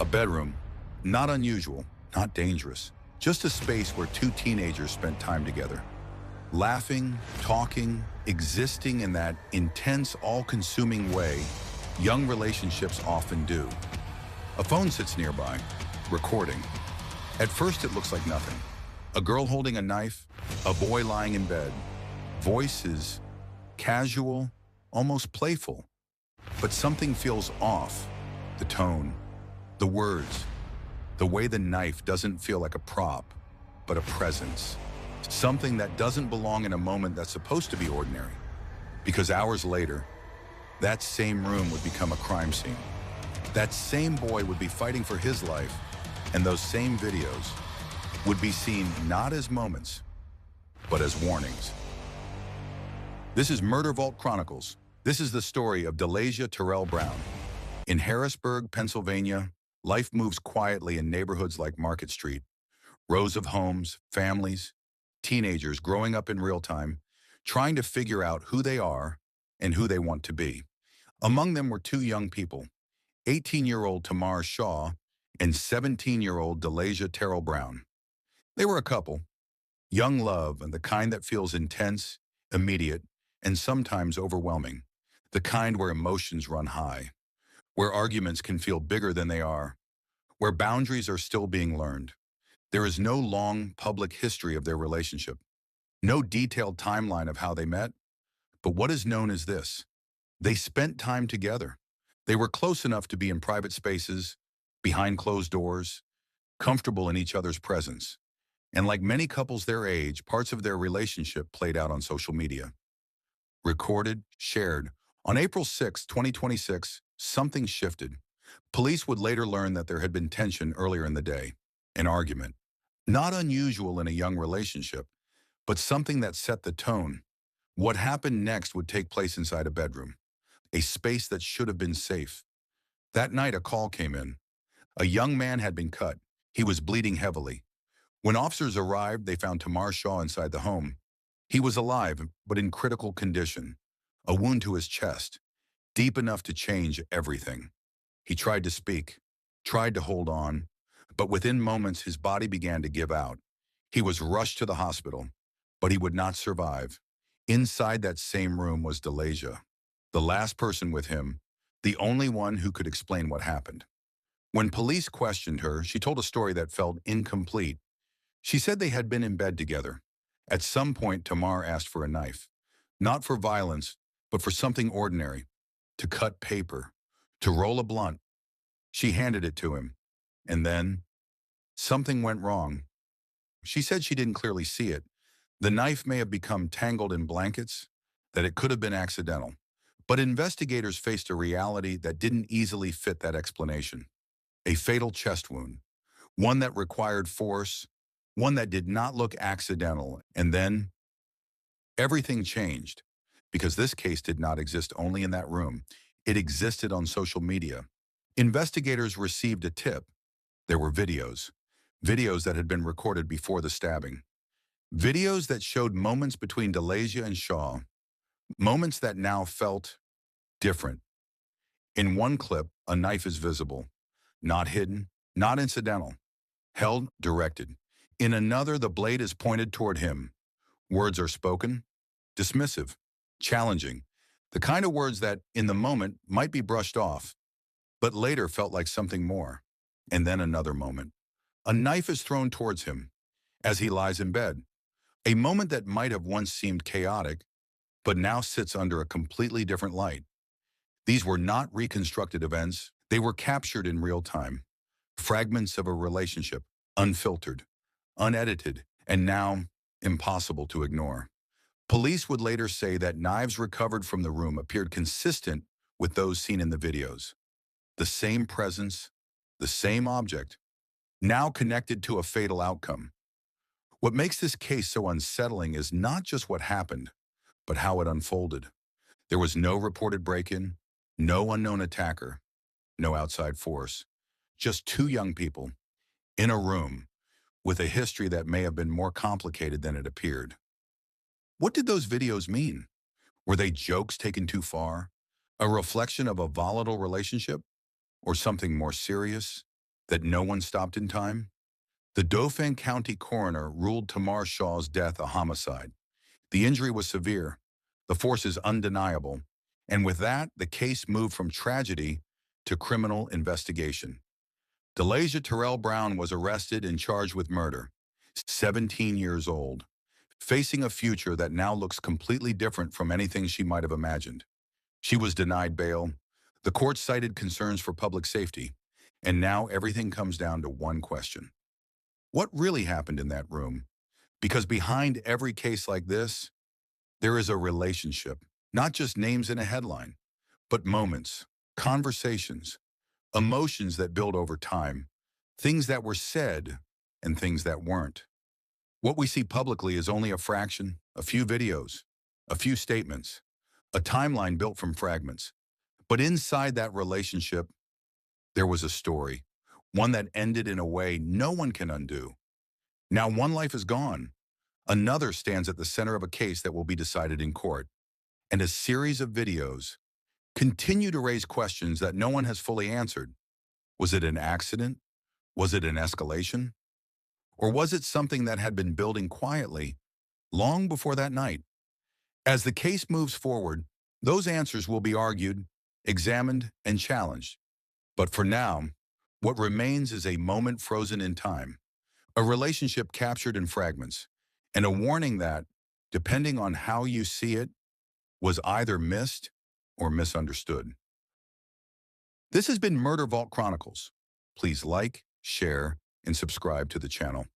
bedroom, not unusual, not dangerous, just a space where two teenagers spent time together. Laughing, talking, existing in that intense, all-consuming way young relationships often do. A phone sits nearby, recording. At first it looks like nothing. A girl holding a knife, a boy lying in bed. Voice is casual, almost playful. But something feels off. The tone, the words, the way the knife doesn't feel like a prop, but a presence. Something that doesn't belong in a moment that's supposed to be ordinary. Because hours later, that same room would become a crime scene. That same boy would be fighting for his life, and those same videos would be seen not as moments, but as warnings. This is Murder Vault Chronicles. This is the story of Dalaysia Terrell-Brown. In Harrisburg, Pennsylvania, life moves quietly in neighborhoods like Market Street. Rows of homes, families, teenagers growing up in real time, trying to figure out who they are and who they want to be. Among them were two young people, 18-year-old Tamar Shaw and 17-year-old Dalaysia Terrell-Brown. They were a couple, young love and the kind that feels intense, immediate, and sometimes overwhelming. The kind where emotions run high, where arguments can feel bigger than they are, where boundaries are still being learned. There is no long public history of their relationship, no detailed timeline of how they met, but what is known is this: they spent time together. They were close enough to be in private spaces, behind closed doors, comfortable in each other's presence. And like many couples their age, parts of their relationship played out on social media. Recorded, shared. On April 6, 2026, something shifted. Police would later learn that there had been tension earlier in the day, an argument. Not unusual in a young relationship, but something that set the tone. What happened next would take place inside a bedroom, a space that should have been safe. That night, a call came in. A young man had been cut. He was bleeding heavily. When officers arrived, they found Tamar Shaw inside the home. He was alive, but in critical condition. A wound to his chest, deep enough to change everything. He tried to speak, tried to hold on, but within moments his body began to give out. He was rushed to the hospital, but he would not survive. Inside that same room was Dalaysia, the last person with him, the only one who could explain what happened. When police questioned her, she told a story that felt incomplete. She said they had been in bed together. At some point, Tamar asked for a knife, not for violence, but for something ordinary, to cut paper, to roll a blunt. She handed it to him, and then something went wrong. She said she didn't clearly see it. The knife may have become tangled in blankets, that it could have been accidental. But investigators faced a reality that didn't easily fit that explanation. A fatal chest wound, one that required force, one that did not look accidental. And then everything changed, because this case did not exist only in that room. It existed on social media. Investigators received a tip. There were videos that had been recorded before the stabbing. Videos that showed moments between Dalaysia and Shaw, moments that now felt different. In one clip, a knife is visible, not hidden, not incidental, held, directed. In another, the blade is pointed toward him. Words are spoken, dismissive, challenging, the kind of words that, in the moment, might be brushed off, but later felt like something more. And then another moment. A knife is thrown towards him as he lies in bed. A moment that might have once seemed chaotic, but now sits under a completely different light. These were not reconstructed events. They were captured in real time. Fragments of a relationship, unfiltered, unedited, and now impossible to ignore. Police would later say that knives recovered from the room appeared consistent with those seen in the videos. The same presence, the same object, now connected to a fatal outcome. What makes this case so unsettling is not just what happened, but how it unfolded. There was no reported break-in, no unknown attacker, no outside force. Just two young people in a room with a history that may have been more complicated than it appeared. What did those videos mean? Were they jokes taken too far? A reflection of a volatile relationship? Or something more serious? that no one stopped in time? The Dauphin County coroner ruled Tamar Shaw's death a homicide. The injury was severe, the force is undeniable, and with that, the case moved from tragedy to criminal investigation. Dalaysia Terrell-Brown was arrested and charged with murder, 17 years old, facing a future that now looks completely different from anything she might have imagined. She was denied bail. The court cited concerns for public safety, and now everything comes down to one question. What really happened in that room? Because behind every case like this, there is a relationship, not just names in a headline, but moments, conversations, emotions that build over time, things that were said and things that weren't. What we see publicly is only a fraction, a few videos, a few statements, a timeline built from fragments. But inside that relationship, there was a story, one that ended in a way no one can undo. Now one life is gone. Another stands at the center of a case that will be decided in court. And a series of videos continue to raise questions that no one has fully answered. Was it an accident? Was it an escalation? Or was it something that had been building quietly long before that night? As the case moves forward, those answers will be argued, examined, and challenged. But for now, what remains is a moment frozen in time, a relationship captured in fragments, and a warning that, depending on how you see it, was either missed or misunderstood. This has been Murder Vault Chronicles. Please like, share, and subscribe to the channel.